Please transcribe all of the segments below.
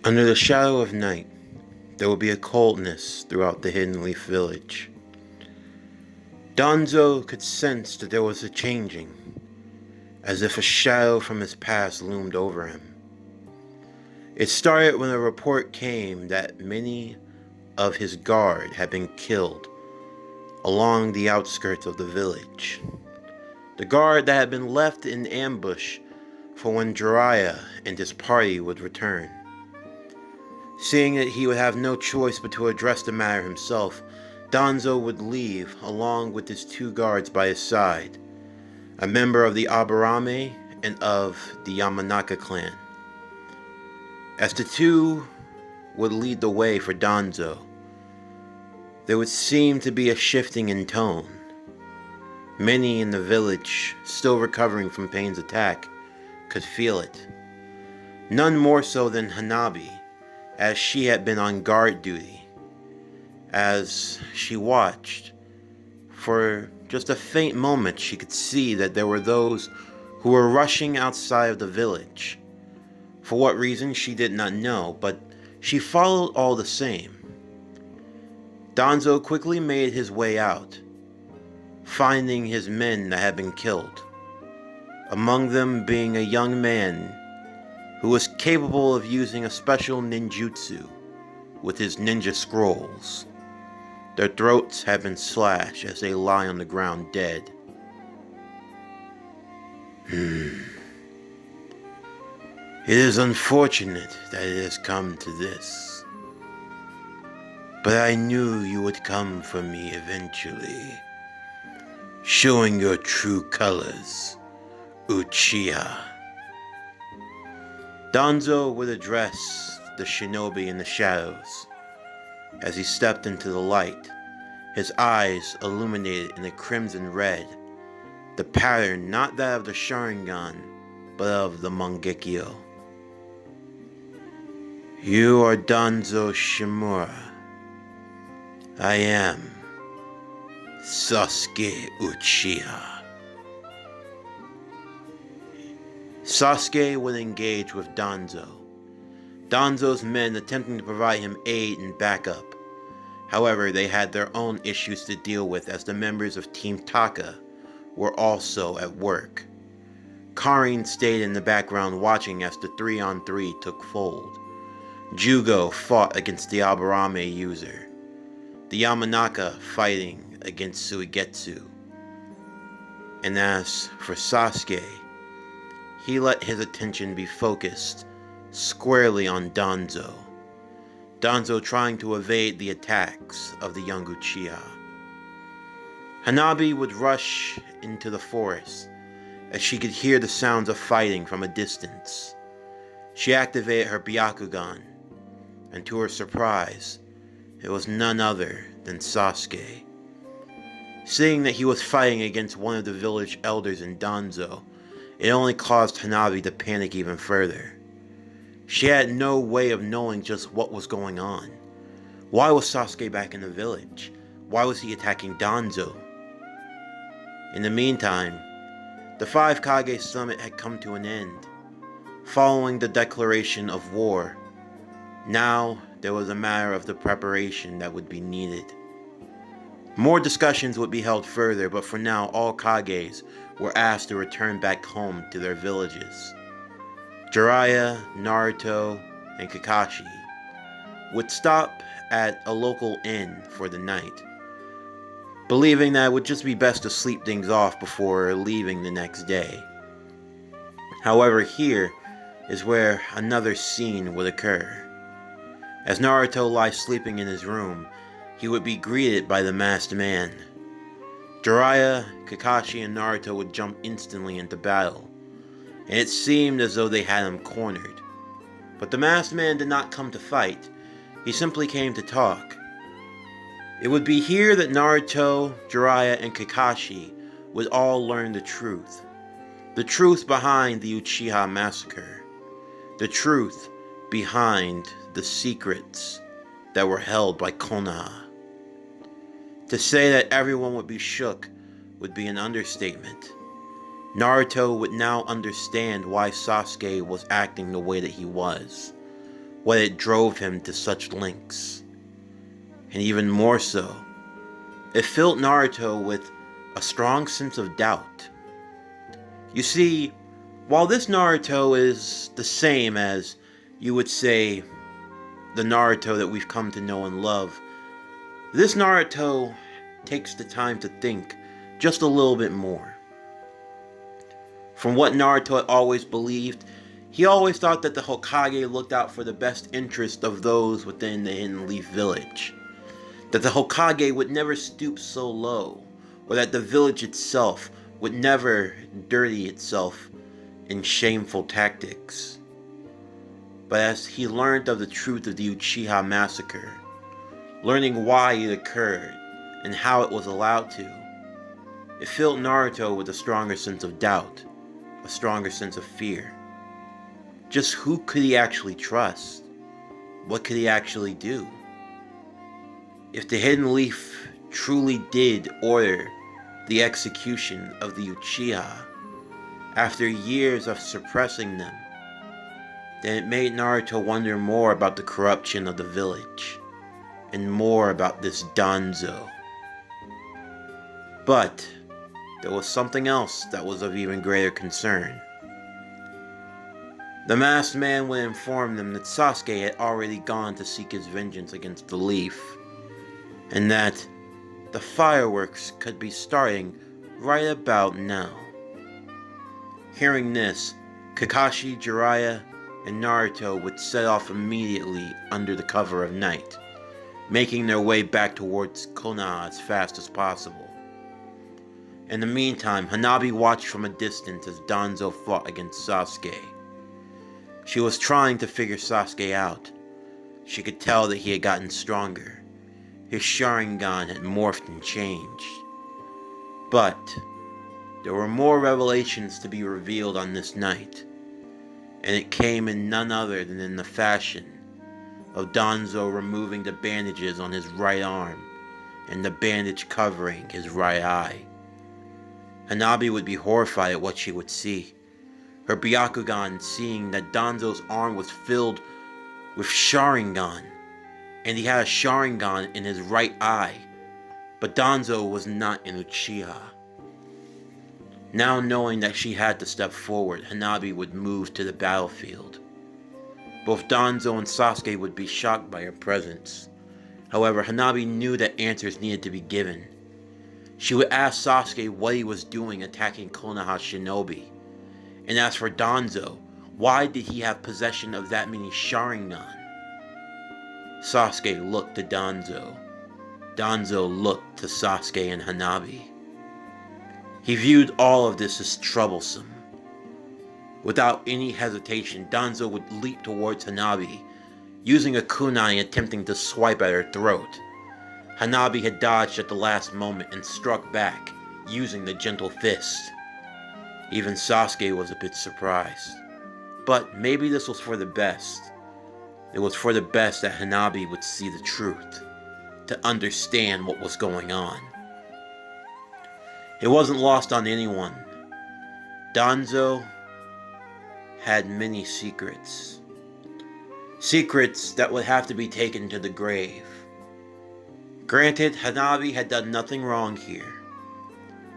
Under the shadow of night, there will be a coldness throughout the Hidden Leaf village. Danzo could sense that there was a changing, as if a shadow from his past loomed over him. It started when a report came that many of his guard had been killed along the outskirts of the village. The guard that had been left in ambush for when Jiraiya and his party would return. Seeing that he would have no choice but to address the matter himself, Danzo would leave along with his two guards by his side, a member of the Aburame and of the Yamanaka clan. As the two would lead the way for Danzo, there would seem to be a shifting in tone. Many in the village, still recovering from Pain's attack, could feel it. None more so than Hanabi, as she had been on guard duty. As she watched, for just a faint moment she could see that there were those who were rushing outside of the village. For what reason she did not know, but she followed all the same. Danzo quickly made his way out, finding his men that had been killed, among them being a young man who was capable of using a special ninjutsu with his ninja scrolls. Their throats had been slashed as they lie on the ground dead. It is unfortunate that it has come to this. But I knew you would come for me eventually, showing your true colors, Uchiha. Danzo would address the shinobi in the shadows. As he stepped into the light, his eyes illuminated in a crimson red, the pattern not that of the Sharingan, but of the Mangekyo. You are Danzo Shimura. I am Sasuke Uchiha. Sasuke would engage with Danzo, Danzo's men attempting to provide him aid and backup. However, they had their own issues to deal with as the members of Team Taka were also at work. Karin stayed in the background watching as the 3-on-3 took fold. Jugo fought against the Aburame user. The Yamanaka fighting against Suigetsu. And as for Sasuke, he let his attention be focused squarely on Danzo. Danzo trying to evade the attacks of the young Uchiha. Hanabi would rush into the forest as she could hear the sounds of fighting from a distance. She activated her Byakugan, and to her surprise, it was none other than Sasuke. Seeing that he was fighting against one of the village elders in Danzo, it only caused Hanabi to panic even further. She had no way of knowing just what was going on. Why was Sasuke back in the village? Why was he attacking Danzo? In the meantime, the 5 Kage summit had come to an end. Following the declaration of war, now there was a matter of the preparation that would be needed. More discussions would be held further, but for now all Kages were asked to return back home to their villages. Jiraiya, Naruto, and Kakashi would stop at a local inn for the night, believing that it would just be best to sleep things off before leaving the next day. However, here is where another scene would occur. As Naruto lies sleeping in his room, he would be greeted by the masked man. Jiraiya, Kakashi, and Naruto would jump instantly into battle, and it seemed as though they had him cornered. But the masked man did not come to fight, he simply came to talk. It would be here that Naruto, Jiraiya, and Kakashi would all learn the truth. The truth behind the Uchiha massacre. The truth behind the secrets that were held by Konoha. To say that everyone would be shook would be an understatement. Naruto would now understand why Sasuke was acting the way that he was. what it drove him to such lengths. And even more so, it filled Naruto with a strong sense of doubt. You see, while this Naruto is the same as, you would say, the Naruto that we've come to know and love, this Naruto takes the time to think just a little bit more. From what Naruto had always believed, he always thought that the Hokage looked out for the best interest of those within the Hidden Leaf village. That the Hokage would never stoop so low, or that the village itself would never dirty itself in shameful tactics. But as he learned of the truth of the Uchiha massacre, learning why it occurred and how it was allowed to, it filled Naruto with a stronger sense of doubt, a stronger sense of fear. Just who could he actually trust? What could he actually do? If the Hidden Leaf truly did order the execution of the Uchiha, after years of suppressing them, then it made Naruto wonder more about the corruption of the village, and more about this Danzo. But there was something else that was of even greater concern. The masked man would inform them that Sasuke had already gone to seek his vengeance against the Leaf, and that the fireworks could be starting right about now. Hearing this, Kakashi, Jiraiya, and Naruto would set off immediately under the cover of night, making their way back towards Konoha as fast as possible. In the meantime, Hanabi watched from a distance as Danzo fought against Sasuke. She was trying to figure Sasuke out. She could tell that he had gotten stronger. His Sharingan had morphed and changed. But there were more revelations to be revealed on this night, and it came in none other than in the fashion of Danzo removing the bandages on his right arm and the bandage covering his right eye. Hanabi would be horrified at what she would see. Her Byakugan seeing that Danzo's arm was filled with Sharingan, and he had a Sharingan in his right eye, but Danzo was not an Uchiha. Now knowing that she had to step forward, Hanabi would move to the battlefield. Both Danzo and Sasuke would be shocked by her presence. However, Hanabi knew that answers needed to be given. She would ask Sasuke what he was doing attacking Konoha Shinobi. And as for Danzo, why did he have possession of that many Sharingan? Sasuke looked to Danzo. Danzo looked to Sasuke and Hanabi. He viewed all of this as troublesome. Without any hesitation, Danzo would leap towards Hanabi, using a kunai attempting to swipe at her throat. Hanabi had dodged at the last moment and struck back, using the gentle fist. Even Sasuke was a bit surprised. But maybe this was for the best. It was for the best that Hanabi would see the truth, to understand what was going on. It wasn't lost on anyone. Danzo had many secrets. Secrets that would have to be taken to the grave. Granted, Hanabi had done nothing wrong here,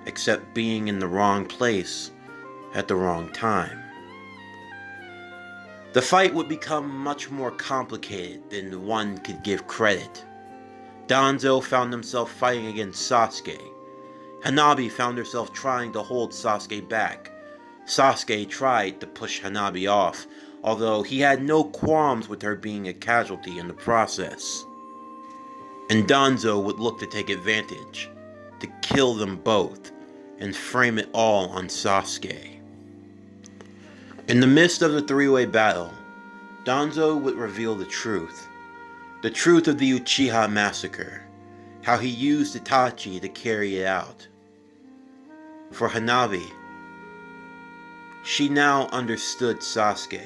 except being in the wrong place at the wrong time. The fight would become much more complicated than one could give credit. Danzo found himself fighting against Sasuke. Hanabi found herself trying to hold Sasuke back. Sasuke tried to push Hanabi off, although he had no qualms with her being a casualty in the process. And Danzo would look to take advantage, to kill them both, and frame it all on Sasuke. In the midst of the three-way battle, Danzo would reveal the truth of the Uchiha massacre, how he used Itachi to carry it out. For Hanabi, she now understood Sasuke.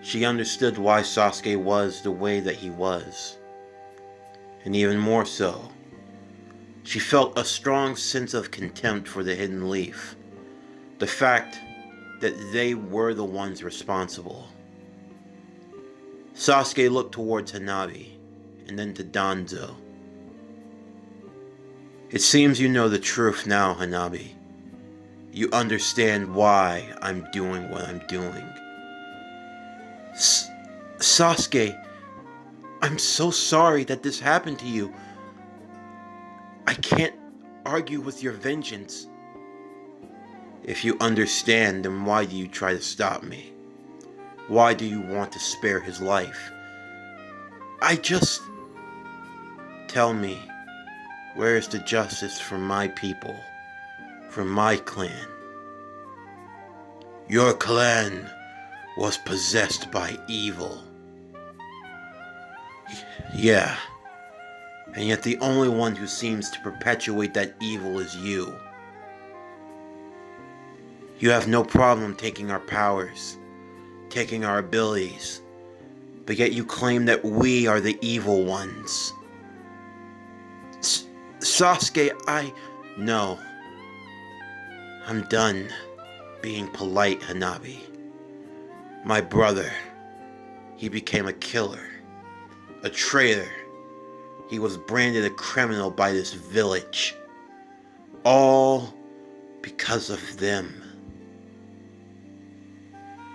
She understood why Sasuke was the way that he was. And even more so, she felt a strong sense of contempt for the Hidden Leaf. The fact that they were the ones responsible. Sasuke looked towards Hanabi, and then to Danzo. It seems you know the truth now, Hanabi. You understand why I'm doing what I'm doing. Sasuke, I'm so sorry that this happened to you. I can't argue with your vengeance. If you understand, then why do you try to stop me? Why do you want to spare his life? Tell me, where is the justice for my people, for my clan? Your clan was possessed by evil. Yeah, and yet the only one who seems to perpetuate that evil is you. You have no problem taking our powers, taking our abilities, but yet you claim that we are the evil ones. Sasuke, No. I'm done being polite, Hanabi. My brother, he became a killer, a traitor. He was branded a criminal by this village. All because of them.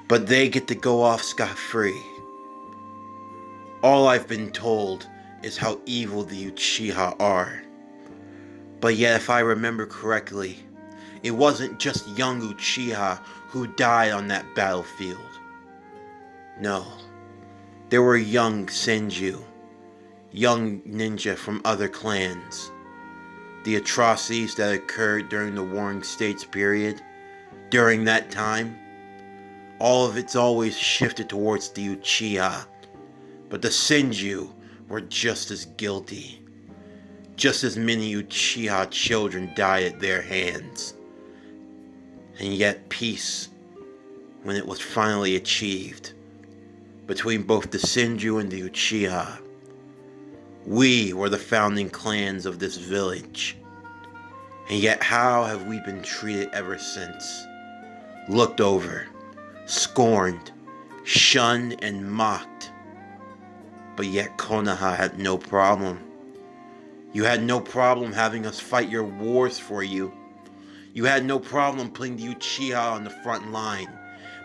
But they get to go off scot-free. All I've been told is how evil the Uchiha are. But yet, if I remember correctly, it wasn't just young Uchiha who died on that battlefield. No, there were young Senju, young ninja from other clans. The atrocities that occurred during the Warring States period, during that time, all of it's always shifted towards the Uchiha. But the Senju were just as guilty. Just as many Uchiha children died at their hands. And yet peace, when it was finally achieved, between both the Senju and the Uchiha, we were the founding clans of this village. And yet how have we been treated ever since? Looked over, scorned, shunned, and mocked. But yet Konoha had no problem. You had no problem having us fight your wars for you. You had no problem putting the Uchiha on the front line.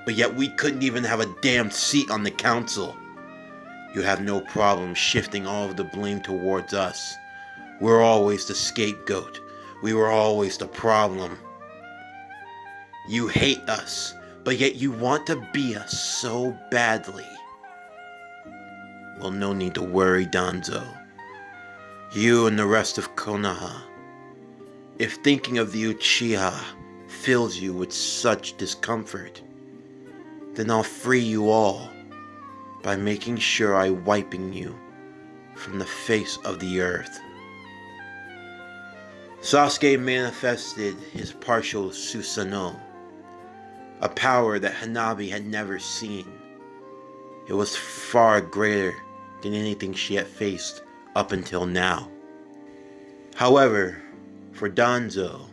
But yet we couldn't even have a damn seat on the council. You have no problem shifting all of the blame towards us. We're always the scapegoat. We were always the problem. You hate us, but yet you want to be us so badly. Well, no need to worry, Danzo. You and the rest of Konoha, if thinking of the Uchiha fills you with such discomfort, then I'll free you all by making sure I'm wiping you from the face of the earth. Sasuke manifested his partial Susanoo, a power that Hanabi had never seen. It was far greater than anything she had faced up until now. However, for Danzo,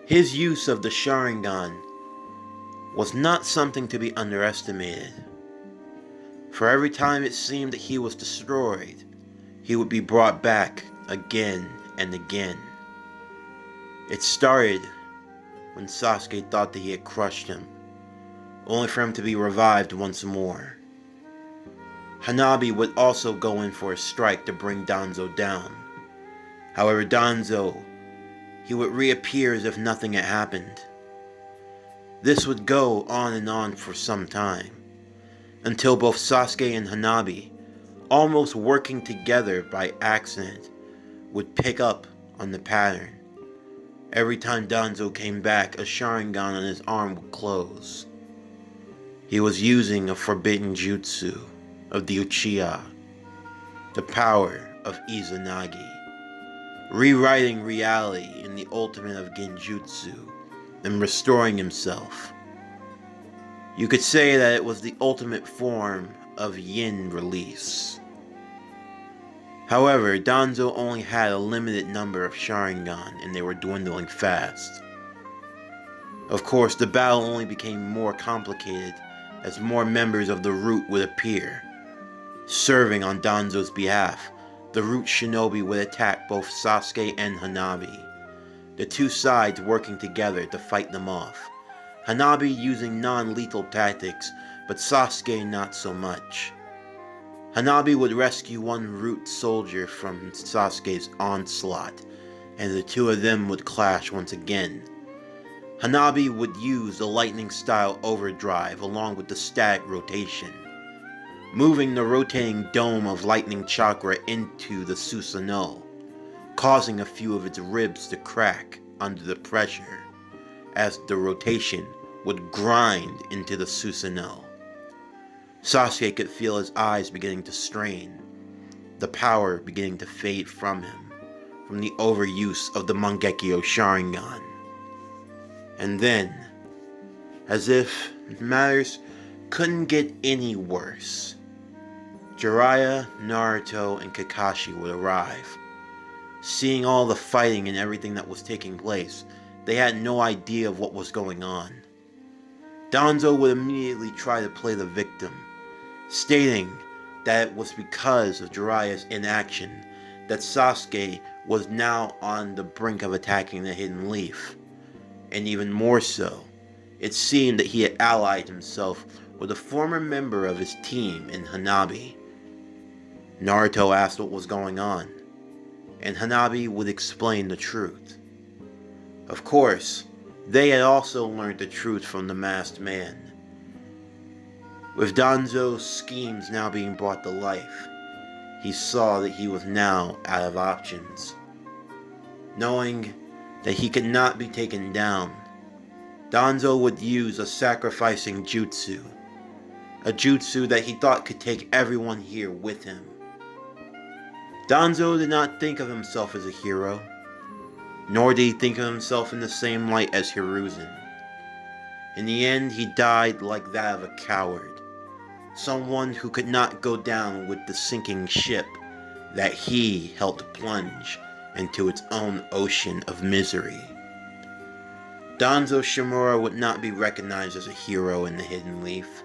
his use of the Sharingan was not something to be underestimated. For every time it seemed that he was destroyed, he would be brought back again and again. It started when Sasuke thought that he had crushed him, only for him to be revived once more. Hanabi would also go in for a strike to bring Danzo down. However, Danzo, he would reappear as if nothing had happened. This would go on and on for some time, until both Sasuke and Hanabi, almost working together by accident, would pick up on the pattern. Every time Danzo came back, a Sharingan on his arm would close. He was using a forbidden jutsu of the Uchiha, the power of Izanagi, rewriting reality in the ultimate of genjutsu and restoring himself. You could say that it was the ultimate form of yin release. However, Danzo only had a limited number of Sharingan and they were dwindling fast. Of course, the battle only became more complicated as more members of the Root would appear. Serving on Danzo's behalf, the Root Shinobi would attack both Sasuke and Hanabi, the two sides working together to fight them off. Hanabi using non-lethal tactics, but Sasuke not so much. Hanabi would rescue one Root soldier from Sasuke's onslaught, and the two of them would clash once again. Hanabi would use the lightning-style overdrive along with the static rotation, moving the rotating dome of lightning chakra into the Susanoo, causing a few of its ribs to crack under the pressure, as the rotation would grind into the Susanoo. Sasuke could feel his eyes beginning to strain, the power beginning to fade from him, from the overuse of the Mangekyo Sharingan. And then, as if matters couldn't get any worse, Jiraiya, Naruto, and Kakashi would arrive. Seeing all the fighting and everything that was taking place, they had no idea of what was going on. Danzo would immediately try to play the victim, stating that it was because of Jiraiya's inaction that Sasuke was now on the brink of attacking the Hidden Leaf. And even more so, it seemed that he had allied himself with a former member of his team in Hanabi. Naruto asked what was going on, and Hanabi would explain the truth. Of course, they had also learned the truth from the masked man. With Danzo's schemes now being brought to life, he saw that he was now out of options. Knowing that he could not be taken down, Danzo would use a sacrificing jutsu, a jutsu that he thought could take everyone here with him. Danzo did not think of himself as a hero, nor did he think of himself in the same light as Hiruzen. In the end, he died like that of a coward, someone who could not go down with the sinking ship that he helped plunge into its own ocean of misery. Danzo Shimura would not be recognized as a hero in the Hidden Leaf,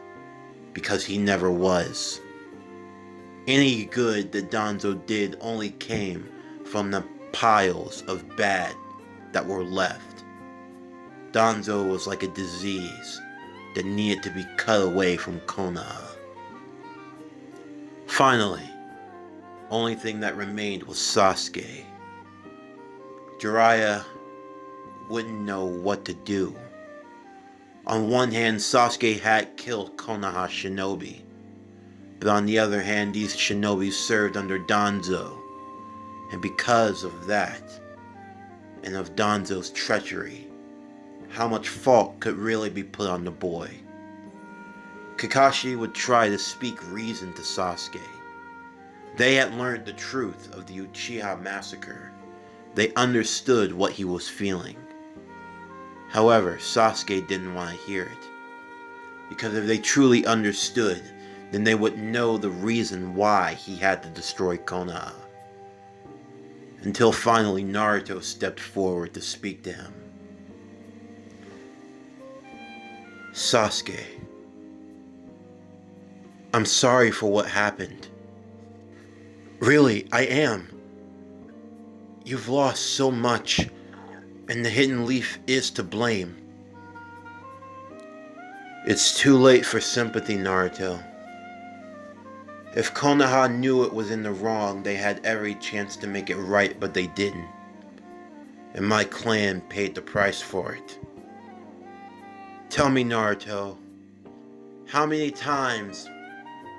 because he never was. Any good that Danzo did only came from the piles of bad that were left. Danzo was like a disease that needed to be cut away from Konoha. Finally, only thing that remained was Sasuke. Jiraiya wouldn't know what to do. On one hand, Sasuke had killed Konoha shinobi, but on the other hand, these shinobi served under Danzo, and because of that, and of Danzo's treachery, how much fault could really be put on the boy? Kakashi would try to speak reason to Sasuke. They had learned the truth of the Uchiha massacre. They understood what he was feeling. However, Sasuke didn't want to hear it, because if they truly understood, then they would know the reason why he had to destroy Konoha. Until finally Naruto stepped forward to speak to him. Sasuke, I'm sorry for what happened. Really, I am. You've lost so much, and the Hidden Leaf is to blame. It's too late for sympathy, Naruto. If Konoha knew it was in the wrong, they had every chance to make it right, but they didn't. And my clan paid the price for it. Tell me, Naruto, how many times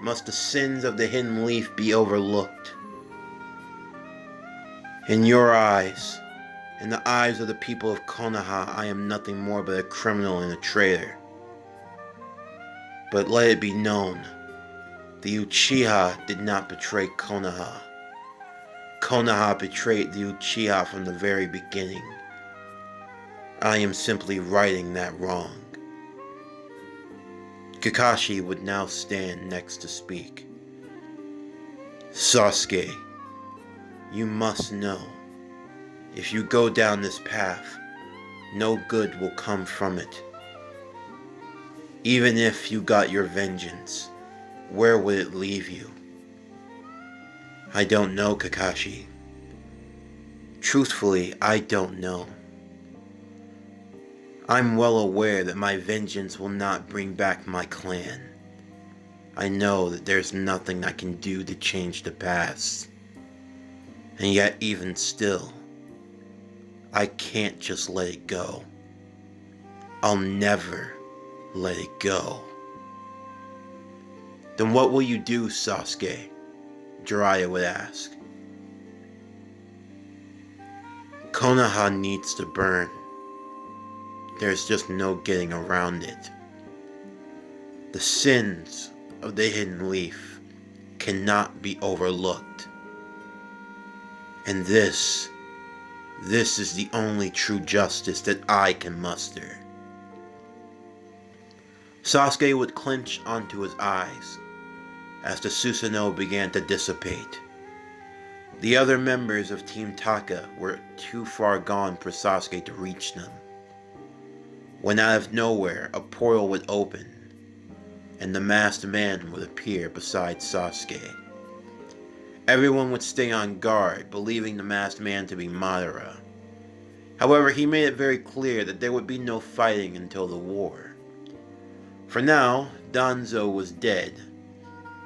must the sins of the Hidden Leaf be overlooked? In your eyes, in the eyes of the people of Konoha, I am nothing more but a criminal and a traitor. But let it be known, the Uchiha did not betray Konoha. Konoha betrayed the Uchiha from the very beginning. I am simply righting that wrong. Kakashi would now stand next to speak. Sasuke, you must know, if you go down this path, no good will come from it. Even if you got your vengeance, where would it leave you? I don't know, Kakashi. Truthfully, I don't know. I'm well aware that my vengeance will not bring back my clan. I know that there's nothing I can do to change the past. And yet, even still, I can't just let it go. I'll never let it go. Then what will you do, Sasuke? Jiraiya would ask. Konoha needs to burn. There's just no getting around it. The sins of the Hidden Leaf cannot be overlooked. And this is the only true justice that I can muster. Sasuke would clench onto his eyes as the Susanoo began to dissipate. The other members of Team Taka were too far gone for Sasuke to reach them. When out of nowhere, a portal would open, and the masked man would appear beside Sasuke. Everyone would stay on guard, believing the masked man to be Madara. However, he made it very clear that there would be no fighting until the war. For now, Danzo was dead,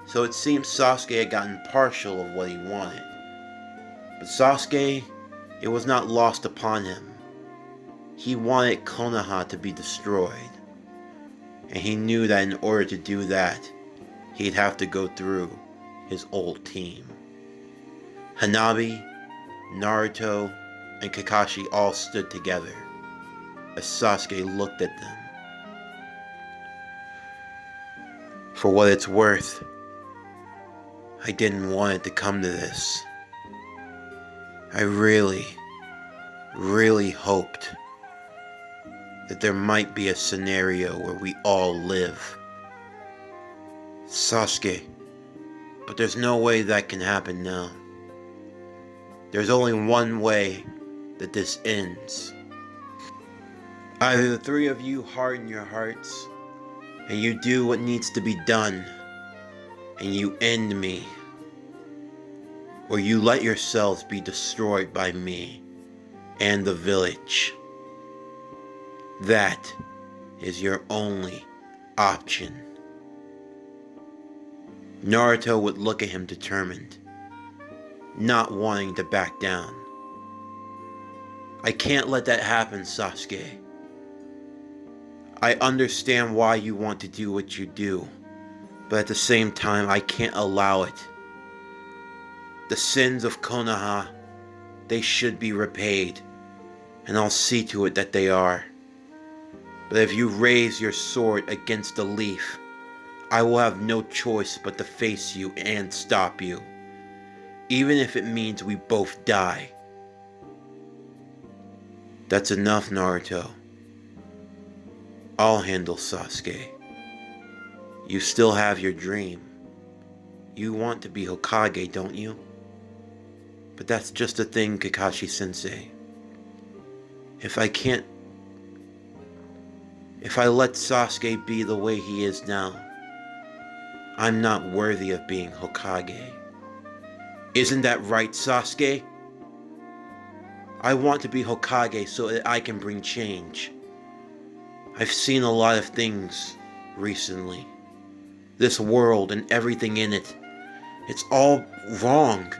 so it seemed Sasuke had gotten partial of what he wanted. But Sasuke, it was not lost upon him. He wanted Konoha to be destroyed, and he knew that in order to do that, he'd have to go through his old team. Hanabi, Naruto, and Kakashi all stood together as Sasuke looked at them. For what it's worth, I didn't want it to come to this. I really hoped that there might be a scenario where we all live. Sasuke, but there's no way that can happen now. There's only one way that this ends. Either the three of you harden your hearts, and you do what needs to be done, and you end me, or you let yourselves be destroyed by me and the village. That is your only option. Naruto would look at him determined, not wanting to back down. I can't let that happen, Sasuke. I understand why you want to do what you do, but at the same time, I can't allow it. The sins of Konoha, they should be repaid, and I'll see to it that they are. But if you raise your sword against the leaf, I will have no choice but to face you and stop you, even if it means we both die. That's enough, Naruto. I'll handle Sasuke. You still have your dream. You want to be Hokage, don't you? But that's just a thing, Kakashi-sensei. If I let Sasuke be the way he is now, I'm not worthy of being Hokage. Isn't that right, Sasuke? I want to be Hokage so that I can bring change. I've seen a lot of things recently. This world and everything in it, it's all wrong.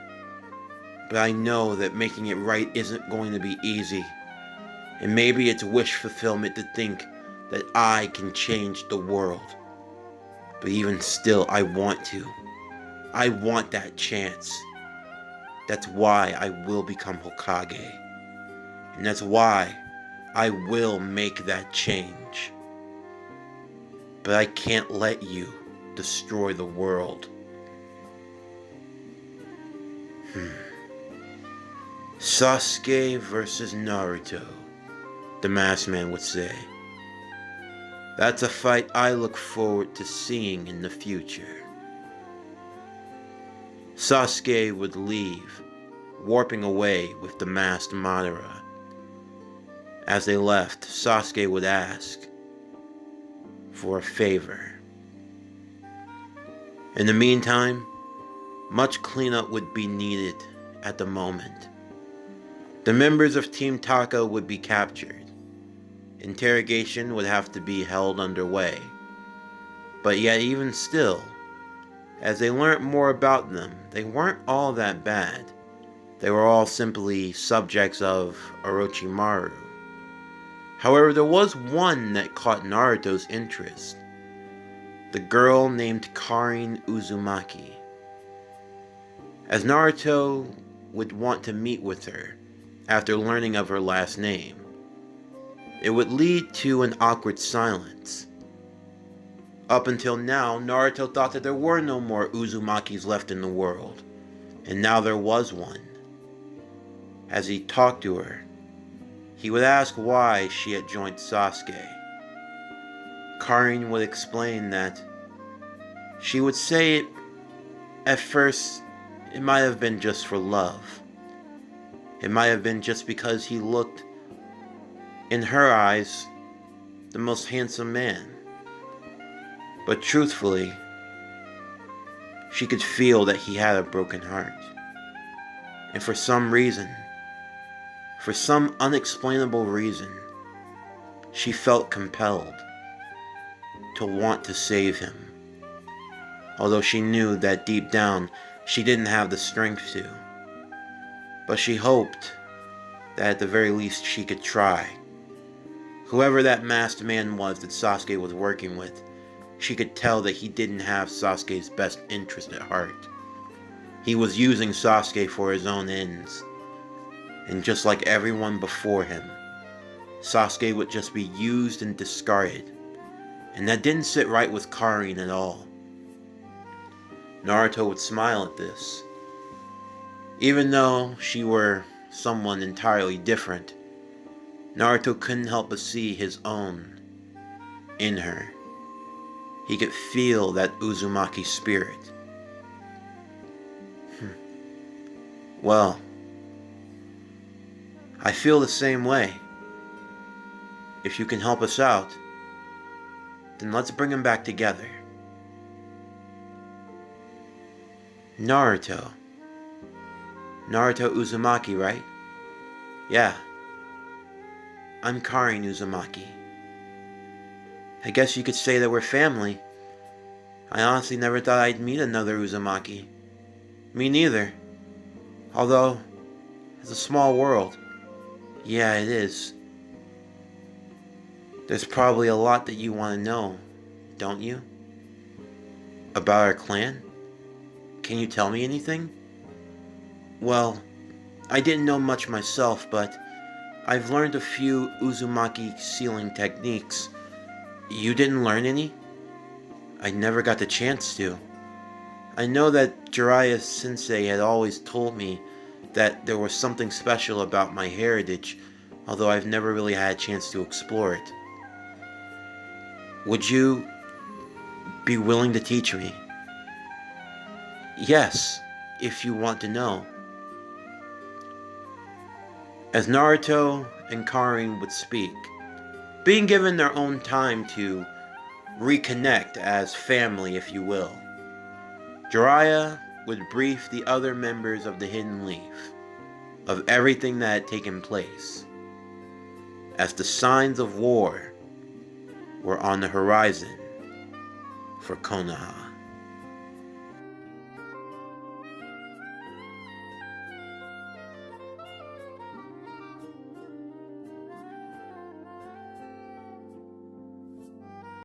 But I know that making it right isn't going to be easy. And maybe it's wish fulfillment to think that I can change the world. But even still, I want to. I want that chance. That's why I will become Hokage. And that's why I will make that change. But I can't let you destroy the world. Sasuke versus Naruto, the masked man would say. That's a fight I look forward to seeing in the future. Sasuke would leave, warping away with the masked Madara. As they left, Sasuke would ask, for a favor. In the meantime, much cleanup would be needed at the moment. The members of Team Taka would be captured. Interrogation would have to be held underway. But yet even still, as they learned more about them, they weren't all that bad. They were all simply subjects of Orochimaru. However, there was one that caught Naruto's interest. The girl named Karin Uzumaki. As Naruto would want to meet with her after learning of her last name, it would lead to an awkward silence. Up until now, Naruto thought that there were no more Uzumakis left in the world, and now there was one. As he talked to her, he would ask why she had joined Sasuke. Karin would explain that she would say at first it might have been just for love. It might have been just because he looked, in her eyes, the most handsome man. But truthfully, she could feel that he had a broken heart. And for some reason, for some unexplainable reason, she felt compelled to want to save him. Although she knew that deep down, she didn't have the strength to. But she hoped that at the very least she could try. Whoever that masked man was that Sasuke was working with, she could tell that he didn't have Sasuke's best interest at heart. He was using Sasuke for his own ends. And just like everyone before him, Sasuke would just be used and discarded. And that didn't sit right with Karin at all. Naruto would smile at this. Even though she were someone entirely different, Naruto couldn't help but see his own in her. He could feel that Uzumaki spirit. Well, I feel the same way. If you can help us out, then let's bring them back together. Naruto Uzumaki, right? Yeah. I'm Karin Uzumaki. I guess you could say that we're family. I honestly never thought I'd meet another Uzumaki. Me neither. Although, it's a small world. Yeah, it is. There's probably a lot that you want to know, don't you? About our clan? Can you tell me anything? Well, I didn't know much myself, but I've learned a few Uzumaki sealing techniques. You didn't learn any? I never got the chance to. I know that Jiraiya Sensei had always told me that there was something special about my heritage, although I've never really had a chance to explore it. Would you be willing to teach me? Yes, if you want to know. As Naruto and Karin would speak, being given their own time to reconnect as family, if you will, Jiraiya would brief the other members of the Hidden Leaf of everything that had taken place, as the signs of war were on the horizon for Konoha.